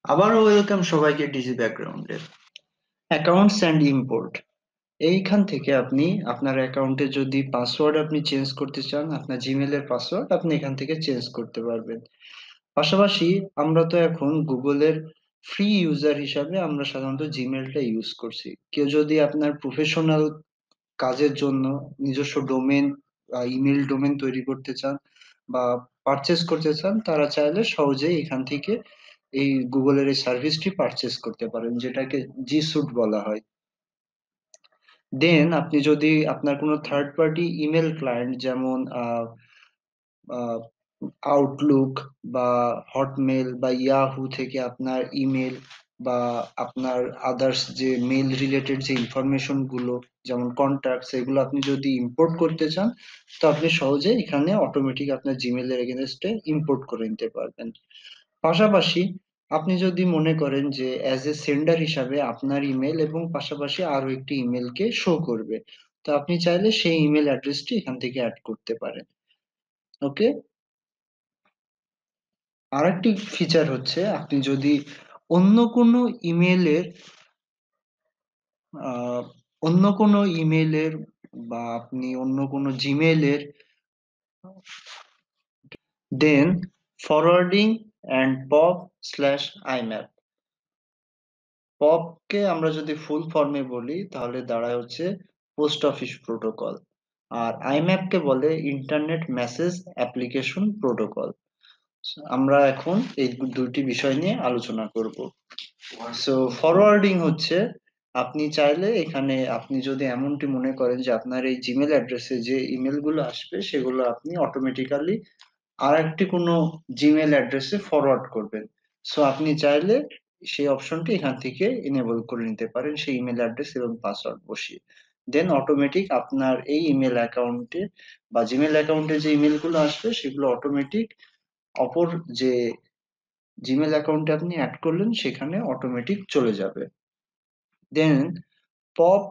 আবারও ওয়েলকাম সবাইকে ডিজি ব্যাকগ্রাউন্ডে। অ্যাকাউন্টস অ্যান্ড ইম্পোর্ট, এইখান থেকে আপনি আপনার অ্যাকাউন্টে যদি পাসওয়ার্ড আপনি চেঞ্জ করতে চান, আপনার জিমেলের পাসওয়ার্ড আপনি এখান থেকে চেঞ্জ করতে পারবেন। পাশাপাশি আমরা তো এখন গুগলের ফ্রি ইউজার হিসাবে আমরা সাধারণত জিমেলটা ইউজ করছি। কেউ যদি আপনার প্রফেশনাল কাজের জন্য নিজস্ব ডোমেন ইমেল ডোমেন তৈরি করতে চান বা পারচেস করতে চান, তারা চাইলে সহজেই এখান থেকে এই গুগলের এই সার্ভিসটি পারচেস করতে পারেন, যেটাকে জি সুট বলা হয়। দেন আপনি যদি আপনার কোনো থার্ড পার্টি ইমেল ক্লায়েন্ট, যেমন আউটলুক বা হটমেল বা ইয়াহু থেকে আপনার ইমেল বা আপনার আদার্স যে মেল রিলেটেড যে ইনফরমেশন গুলো, যেমন কন্ট্যাক্টস, এগুলো আপনি যদি ইম্পোর্ট করতে চান, তো আপনি সহজে এখানে অটোমেটিক আপনার জিমেলের এগেনস্টে ইম্পোর্ট করে নিতে পারবেন। পাশাপাশি আপনি যদি মনে করেন যে অ্যাজ এ সেন্ডার হিসাবে আপনার ইমেল এবং পাশাপাশি আরো একটি ইমেলকে শো করবে, তো আপনি চাইলে সেই ইমেল অ্যাড্রেসটি এখান থেকে অ্যাড করতে পারেন। ওকে। আরেকটি ফিচার হচ্ছে, আপনি যদি অন্য কোনো ইমেলের আহ, অন্য কোনো ইমেলের বা আপনি অন্য কোনো জিমেলের দেন forwarding and POP slash IMAP. POP কে আমরা যদি ফুল ফর্মে বলি তাহলে দাঁড়ায় হচ্ছে পোস্ট অফিস প্রোটোকল, আর আইম্যাপ কে বলে ইন্টারনেট মেসেজ অ্যাপ্লিকেশন প্রোটোকল। আমরা এখন এই দুটি বিষয় নিয়ে আলোচনা করব। সো ফরওয়ার্ডিং হচ্ছে, আপনি চাইলে এখানে আপনি যদি এমনটি মনে করেন যে আপনার এই জিমেল অ্যাড্রেসে যে ইমেল গুলো আসবে সেগুলো আপনি অটোমেটিক্যালি আর একটি কোনো জিমেল অ্যাড্রেসে ফরওয়ার্ড করবেন, সো আপনি চাইলে সেই অপশনটি এখান থেকে এনেবল করে নিতে পারেন, সেই ইমেল অ্যাড্রেস এবং পাসওয়ার্ড বসিয়ে। দেন অটোমেটিক আপনার এই ইমেল অ্যাকাউন্টে বা জিমেল অ্যাকাউন্টে যে ইমেল গুলো আসবে সেগুলো অটোমেটিক অপর যে জিমেল অ্যাকাউন্টে আপনি অ্যাড করলেন সেখানে অটোমেটিক চলে যাবে। দেন পপ,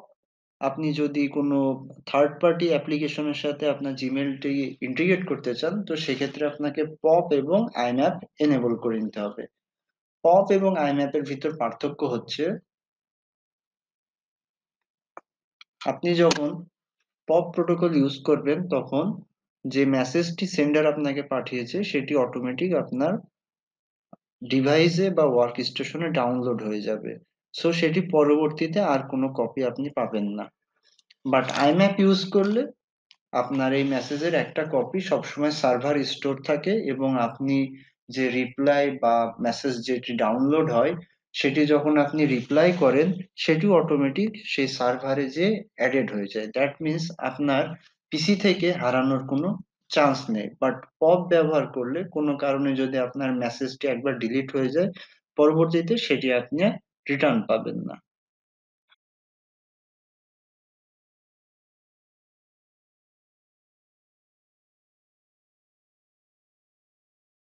আপনি যদি কোনো থার্ড পার্টি অ্যাপ্লিকেশনের সাথে আপনার জিমেলটি ইন্টিগ্রেট করতে চান, তো সেক্ষেত্রে আপনাকে পপ এবং আইম্যাপ এনেবল করে নিতে হবে। পপ এবং আইম্যাপের ভিতর পার্থক্য হচ্ছে, আপনি যখন পপ প্রোটোকল ইউজ করবেন তখন যে মেসেজটি সেন্ডার আপনাকে পাঠিয়েছে সেটি অটোমেটিক আপনার ডিভাইসে বা ওয়ার্ক স্টেশনে ডাউনলোড হয়ে যাবে, সো সেটি পরবর্তীতে আর কোনো কপি আপনি পাবেন না। বাট আইম্যাপ ইউজ করলে আপনার এই মেসেজের একটা কপি সবসময় সার্ভার স্টোর থাকে, এবং আপনি যে রিপ্লাই বা মেসেজ যেটি ডাউনলোড হয় সেটি যখন আপনি রিপ্লাই করেন সেটি অটোমেটিক সেই সার্ভারে যে অ্যাডেড হয়ে যায়। দ্যাট মিন্স আপনার পিসি থেকে হারানোর কোনো চান্স নেই। বাট পপ ব্যবহার করলে কোনো কারণে যদি আপনার মেসেজটি একবার ডিলিট হয়ে যায়, পরবর্তীতে সেটি আপনি রিটার্ন পাবেন না।